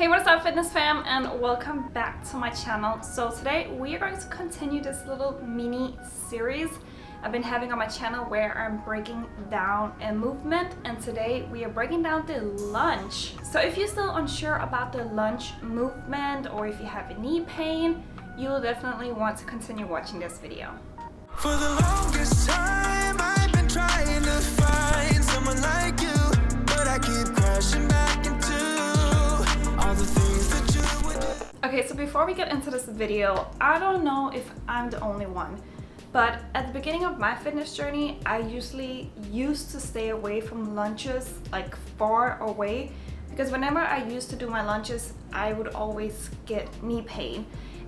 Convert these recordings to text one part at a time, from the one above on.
Hey, what's up fitness fam, and welcome back to my channel. So today we are going to continue this little mini series I've been having on my channel where I'm breaking down a movement, and today we are breaking down the lunge. So if you're still unsure about the lunge movement, or if you have a knee pain, you'll definitely want to continue watching this video. For the longest time I've been trying to find someone like you, but I keep crashing back into all the things that you would do. Okay, so before we get into this video, I don't know if I'm the only one, but at the beginning of my fitness journey, I usually used to stay away from lunges, like far away, because whenever I used to do my lunges, I would always get knee pain.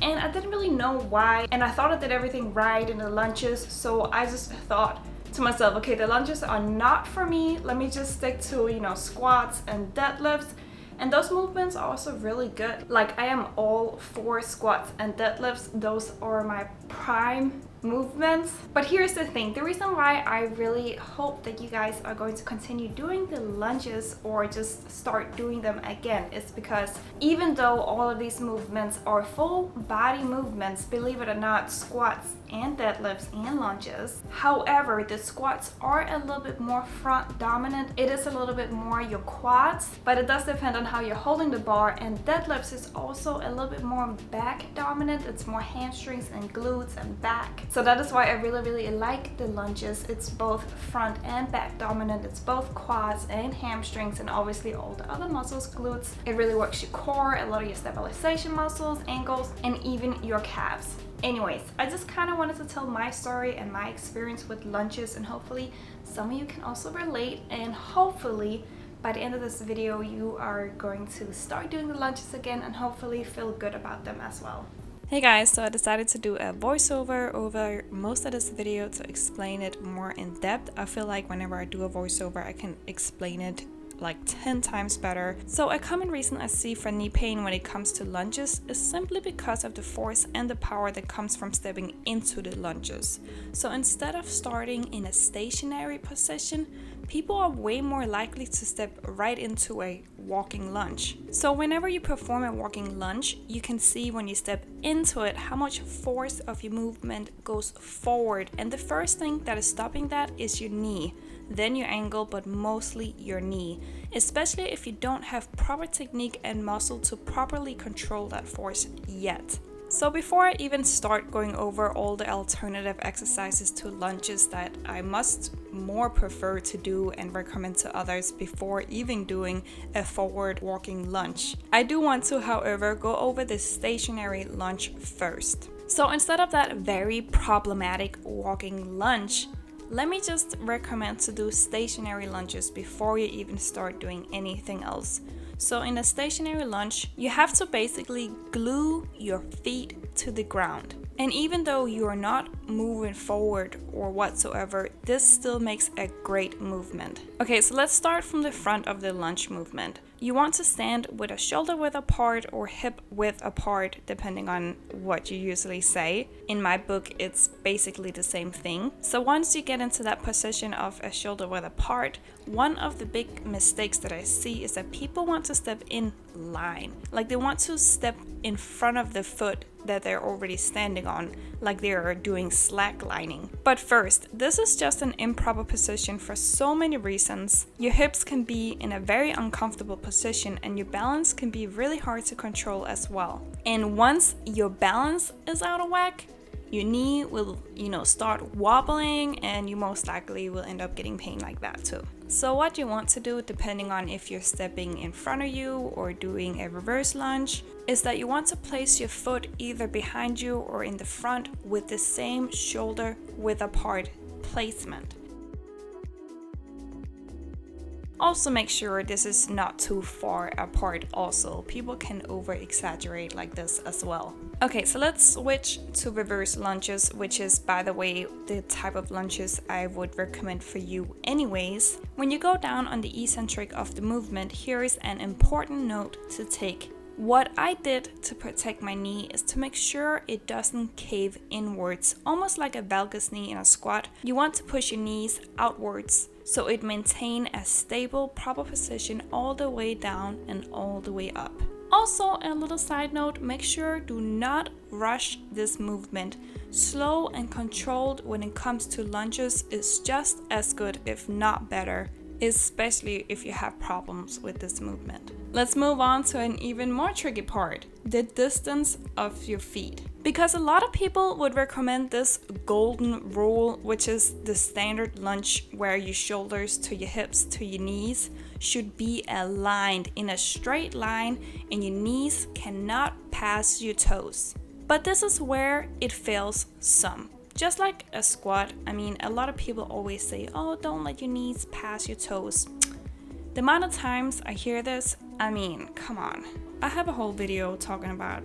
And I didn't really know why, and I thought I did everything right in the lunges, so I just thought to myself, okay, the lunges are not for me. Let me just stick to, squats and deadlifts. And those movements are also really good. Like, I am all for squats and deadlifts. Those are my prime movements. But here's the thing, the reason why I really hope that you guys are going to continue doing the lunges or just start doing them again is because even though all of these movements are full body movements, believe it or not, squats and deadlifts and lunges, however, the squats are a little bit more front dominant. It is a little bit more your quads, but it does depend on how you're holding the bar. And deadlifts is also a little bit more back dominant. It's more hamstrings and glutes and back. So that is why I really like the lunges. It's both front and back dominant. It's both quads and hamstrings, and obviously all the other muscles, glutes. It really works your core, a lot of your stabilization muscles, ankles, and even your calves. Anyways, I just kind of wanted to tell my story and my experience with lunges, and hopefully some of you can also relate, and hopefully by the end of this video you are going to start doing the lunges again and hopefully feel good about them as well. Hey guys, so I decided to do a voiceover over most of this video to explain it more in depth. I feel like whenever I do a voiceover, I can explain it like 10 times better. So a common reason I see for knee pain when it comes to lunges is simply because of the force and the power that comes from stepping into the lunges. So instead of starting in a stationary position, people are way more likely to step right into a walking lunge. So whenever you perform a walking lunge, you can see when you step into it how much force of your movement goes forward, and the first thing that is stopping that is your knee, then your ankle, but mostly your knee, especially if you don't have proper technique and muscle to properly control that force yet. So before I even start going over all the alternative exercises to lunges that I must more prefer to do and recommend to others before even doing a forward walking lunge, I do want to, however, go over the stationary lunge first. So instead of that very problematic walking lunge, let me just recommend to do stationary lunges before you even start doing anything else. So in a stationary lunge, you have to basically glue your feet to the ground. And even though you are not moving forward or whatsoever, this still makes a great movement. Okay, so let's start from the front of the lunge movement. You want to stand with a shoulder width apart or hip width apart, depending on what you usually say. In my book, it's basically the same thing. So once you get into that position of a shoulder width apart, one of the big mistakes that I see is that people want to step in line. Like they want to step in front of the foot that they're already standing on, like they are doing slacklining. But first, this is just an improper position for so many reasons. Your hips can be in a very uncomfortable position, and your balance can be really hard to control as well. And once your balance is out of whack, your knee will, start wobbling, and you most likely will end up getting pain like that too. So what you want to do, depending on if you're stepping in front of you or doing a reverse lunge, is that you want to place your foot either behind you or in the front with the same shoulder width apart placement. Also make sure this is not too far apart also. People can over exaggerate like this as well. Okay, so let's switch to reverse lunges, which is, by the way, the type of lunges I would recommend for you anyways. When you go down on the eccentric of the movement, here is an important note to take. What I did to protect my knee is to make sure it doesn't cave inwards, almost like a valgus knee in a squat. You want to push your knees outwards so it maintain a stable, proper position all the way down and all the way up. Also, a little side note, make sure do not rush this movement. Slow and controlled when it comes to lunges is just as good, if not better, especially if you have problems with this movement. Let's move on to an even more tricky part, the distance of your feet. Because a lot of people would recommend this golden rule, which is the standard lunge where your shoulders to your hips to your knees should be aligned in a straight line and your knees cannot pass your toes. But this is where it fails some. Just like a squat, I mean, a lot of people always say, oh, don't let your knees pass your toes. The amount of times I hear this, I mean, come on. I have a whole video talking about,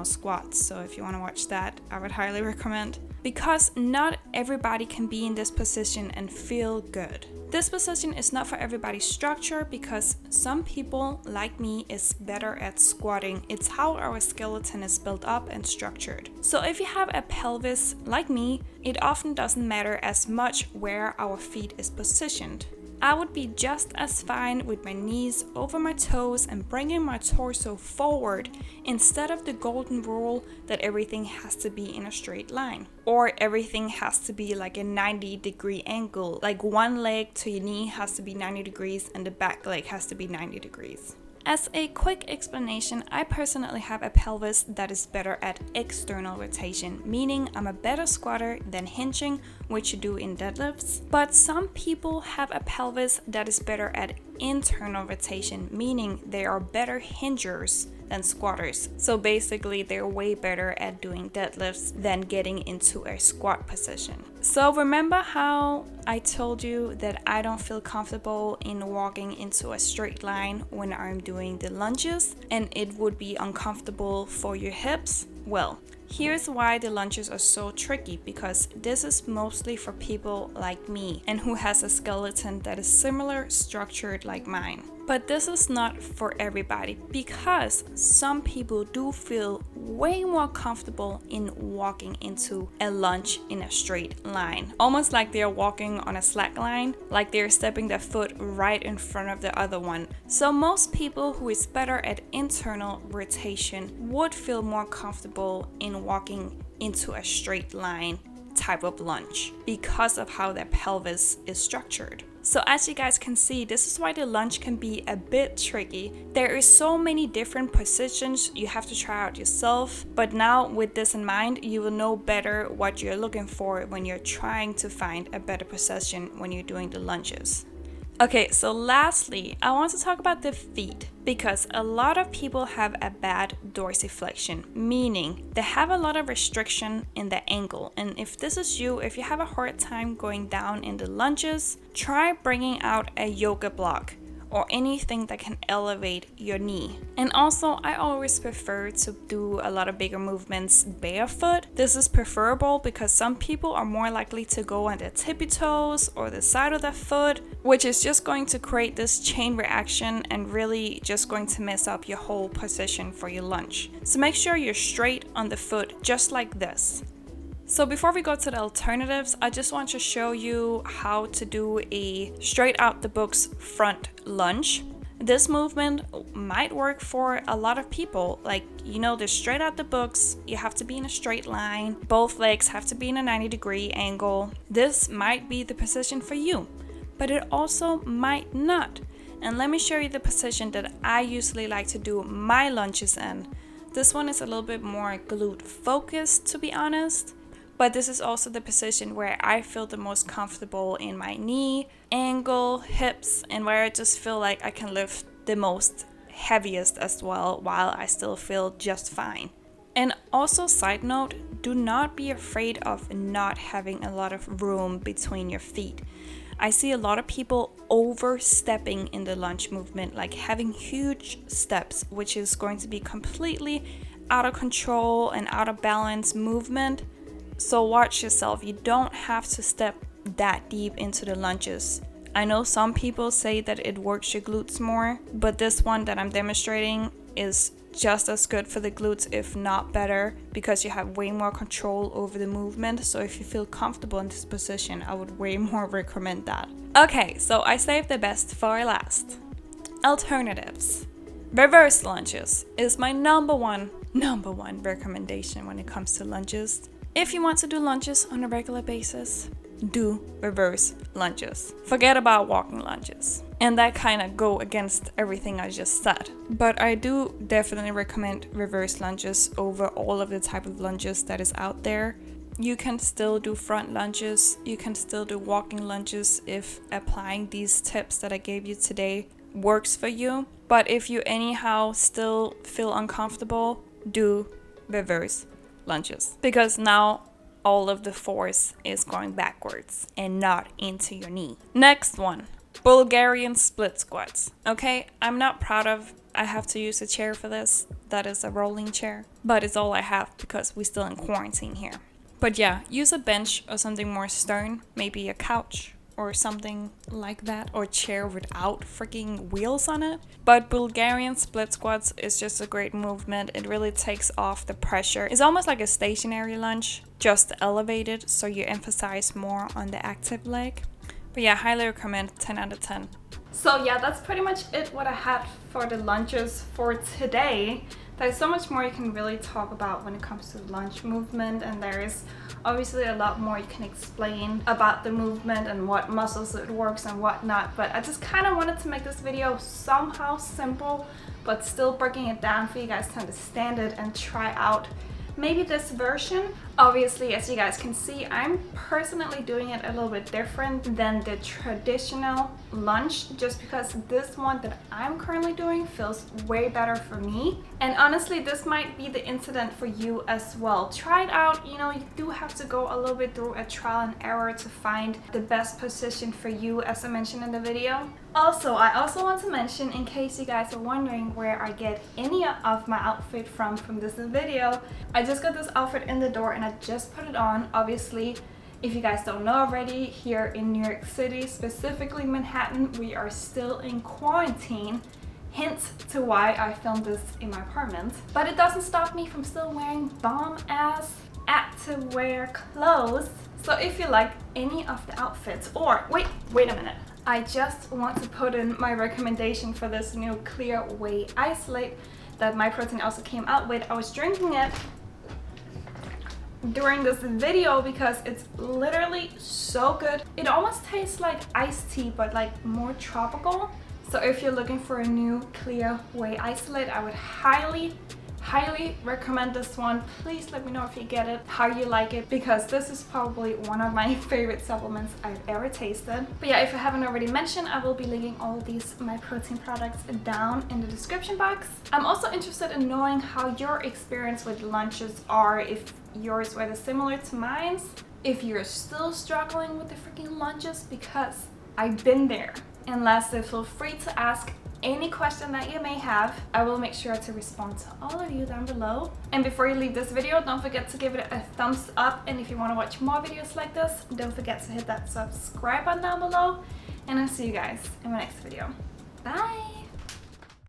squats, so if you want to watch that, I would highly recommend. Because not everybody can be in this position and feel good. This position is not for everybody's structure because some people, like me, is better at squatting. It's how our skeleton is built up and structured. So if you have a pelvis like me, it often doesn't matter as much where our feet is positioned. I would be just as fine with my knees over my toes and bringing my torso forward instead of the golden rule that everything has to be in a straight line. Or everything has to be like a 90-degree angle, like one leg to your knee has to be 90 degrees and the back leg has to be 90 degrees. As a quick explanation, I personally have a pelvis that is better at external rotation, meaning I'm a better squatter than hinging, which you do in deadlifts. But some people have a pelvis that is better at internal rotation, meaning they are better hingers than squatters. So basically, they're way better at doing deadlifts than getting into a squat position. So remember how I told you that I don't feel comfortable in walking into a straight line when I'm doing the lunges and it would be uncomfortable for your hips? Well, here's why the lunges are so tricky, because this is mostly for people like me and who has a skeleton that is similar structured like mine. But this is not for everybody because some people do feel way more comfortable in walking into a lunge in a straight line. Almost like they're walking on a slack line, like they're stepping their foot right in front of the other one. So most people who is better at internal rotation would feel more comfortable in walking into a straight line type of lunge because of how their pelvis is structured. So as you guys can see, this is why the lunge can be a bit tricky. There is so many different positions you have to try out yourself, but now with this in mind, you will know better what you're looking for when you're trying to find a better position when you're doing the lunges. Okay, so lastly, I want to talk about the feet because a lot of people have a bad dorsiflexion, meaning they have a lot of restriction in the ankle. And if this is you, if you have a hard time going down in the lunges, try bringing out a yoga block or anything that can elevate your knee. And also, I always prefer to do a lot of bigger movements barefoot. This is preferable because some people are more likely to go on their tippy toes or the side of their foot, which is just going to create this chain reaction and really just going to mess up your whole position for your lunge. So make sure you're straight on the foot, just like this. So before we go to the alternatives, I just want to show you how to do a straight out the books front lunge. This movement might work for a lot of people. Like, the straight out the books, you have to be in a straight line. Both legs have to be in a 90-degree angle. This might be the position for you, but it also might not. And let me show you the position that I usually like to do my lunges in. This one is a little bit more glute focused, to be honest. But this is also the position where I feel the most comfortable in my knee, ankle, hips, and where I just feel like I can lift the most heaviest as well while I still feel just fine. And also, side note, do not be afraid of not having a lot of room between your feet. I see a lot of people overstepping in the lunge movement, like having huge steps, which is going to be completely out of control and out of balance movement. So watch yourself. You don't have to step that deep into the lunges. I know some people say that it works your glutes more, but this one that I'm demonstrating is just as good for the glutes, if not better, because you have way more control over the movement. So if you feel comfortable in this position, I would way more recommend that. Okay, so I saved the best for last. Alternatives. Reverse lunges is my number one recommendation when it comes to lunges. If you want to do lunges on a regular basis, do reverse lunges. Forget about walking lunges. And that kind of go against everything I just said. But I do definitely recommend reverse lunges over all of the type of lunges that is out there. You can still do front lunges. You can still do walking lunges if applying these tips that I gave you today works for you. But if you anyhow still feel uncomfortable, do reverse lunges. Because now all of the force is going backwards and not into your knee. Next one, Bulgarian split squats. Okay, I'm not proud of, I have to use a chair for this. That is a rolling chair, but it's all I have because we're still in quarantine here. But yeah, use a bench or something more stern, maybe a couch or something like that, or chair without freaking wheels on it. But Bulgarian split squats is just a great movement. It really takes off the pressure. It's almost like a stationary lunge, just elevated, so you emphasize more on the active leg. But yeah, highly recommend, 10 out of 10. So yeah, that's pretty much it what I had for the lunges for today. There's so much more you can really talk about when it comes to the lunge movement, and there is obviously a lot more you can explain about the movement and what muscles it works and whatnot, but I just kind of wanted to make this video somehow simple but still breaking it down for you guys to understand it and try out maybe this version. Obviously, as you guys can see, I'm personally doing it a little bit different than the traditional lunge, just because this one that I'm currently doing feels way better for me. And honestly, this might be the incident for you as well. Try it out. You know, you do have to go a little bit through a trial and error to find the best position for you, as I mentioned in the video. Also, I also want to mention, in case you guys are wondering where I get any of my outfit from this video, I just got this outfit in the door and I just put it on. Obviously, if you guys don't know already, here in New York City, specifically Manhattan, we are still in quarantine. Hint to why I filmed this in my apartment. But it doesn't stop me from still wearing bomb-ass activewear clothes. So if you like any of the outfits, or wait a minute. I just want to put in my recommendation for this new clear whey isolate that MYPROTEIN also came out with. I was drinking it during this video because it's literally so good. It almost tastes like iced tea, but like more tropical. So if you're looking for a new clear whey isolate, I would highly recommend this one. Please let me know if you get it, how you like it, because this is probably one of my favorite supplements I've ever tasted. But yeah, if I haven't already mentioned, I will be linking all of these MYPROTEIN products down in the description box. I'm also interested in knowing how your experience with lunches are, if yours were similar to mine, if you're still struggling with the freaking lunges, because I've been there. And lastly, feel free to ask any question that you may have. I will make sure to respond to all of you down below. And before you leave this video, don't forget to give it a thumbs up. And if you want to watch more videos like this, don't forget to hit that subscribe button down below. And I'll see you guys in my next video. Bye!